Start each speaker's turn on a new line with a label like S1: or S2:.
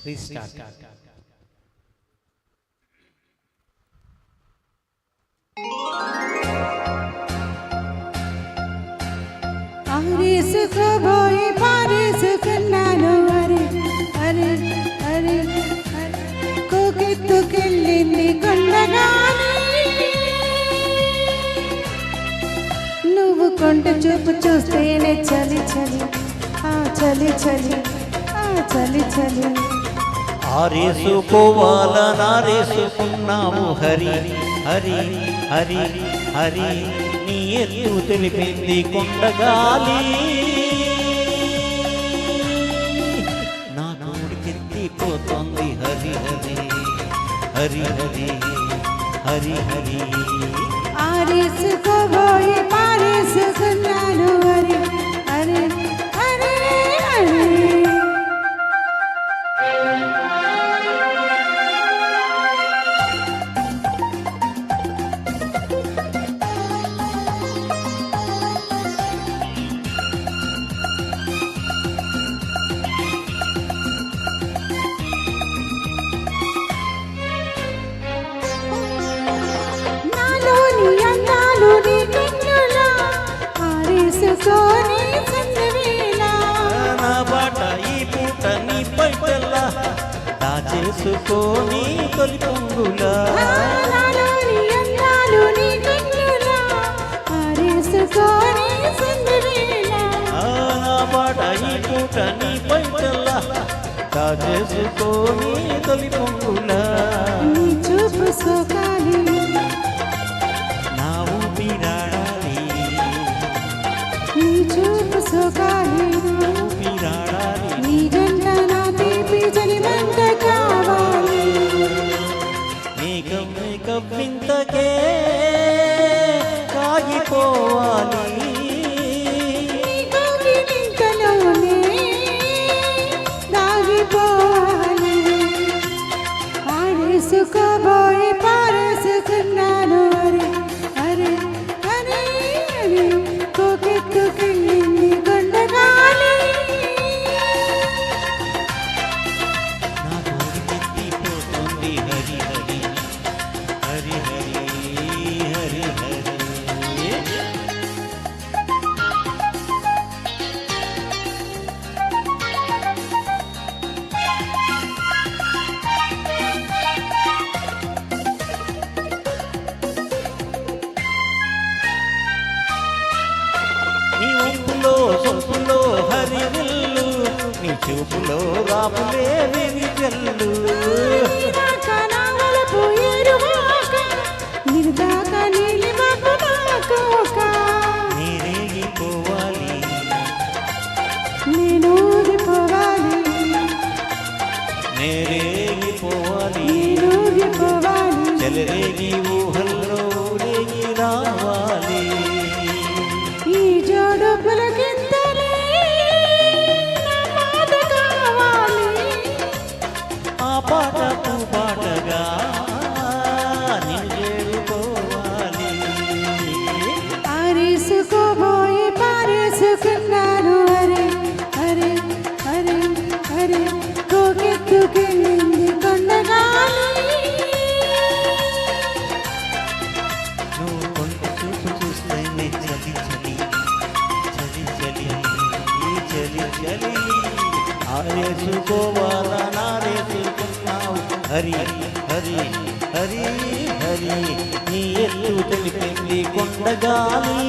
S1: Restart.
S2: ఆరేసుకోబోయి పారేసుకున్నాను అరే అరే అరే కోకెత్తుకెళ్ళింది కొండగాని నువ్వు కొంట చూపు చూస్తేనే చలి చలి ఆ చలి చలి ఆ చలి చలి
S1: ఆరేసుకోవాలనారేసుకున్నాము హరి హరి హరి హరి నీ ఎత్తు తెలిపింది కొండగాలి నా నోడికెత్తిపోతుంది హరి హరి హరి హరి హరి హరి
S2: ఆరేసుకోబోయి పారేసుకున్నాను అరే అరే అరే అరే
S1: నా బాట ఈ పూట నీ పైటల్లా దాచేసుకొని తొలి పొంగులా నా బాట ఈ పూట నీ పైటల్లా దాచేసుకొని తొలి పొంగులా
S2: చూపు సోకాలి
S1: నా ఊపిరాడాలి
S2: నీ చూపు సోకాలి
S1: ఊపిరాడాలి
S2: నీ జంట నా తీపి జనిమంట కావాలి
S1: మేకం వింతకే కాగిపోవాలి
S2: నీ కౌగిలింతలోనే దాగిపోవాలి ఆరేసుకోబోయి పారేసుకున్నాను అరే అరే అరే అరే కోకెత్తుకెళ్ళింది కొండగాలి
S1: నా నోడికెత్తిపోతుంది హరి హరి హరి హరి హరి హరి నీ ఊపులో సొంపులో హరివిల్లు నీ చూపులో రాపులే వెలిగల్లు
S2: నిర్దాకా నీలి మాకు
S1: నీరేగిపోవాలి
S2: నేను ఊగిపోవాలి
S1: నేరేగిపోవాలి
S2: నేను ఊగిపోవాలి
S1: చెలరేగి ఊహల్లో ఊరేగి రావాలి
S2: ఈ జోడు పులకింతలే నా పాట కావాలి
S1: ఆ పాటకు పాటగా నిజేరుకోవాలి
S2: ఆరేసుకోబోయి పారేసుకున్నాను అరే అరే అరే అరే కోకెత్తుకెళ్ళింది కొండగాలి
S1: నువ్వు కొంత చూపు చూస్తేనే చలి చలి చలి చలి ఈ చలి చలి ఆరేసుకోవాలా నారేసుకున్నావు హరి హరి హరి హరి నీ ఎత్తు తెలిపింది కొండగాలి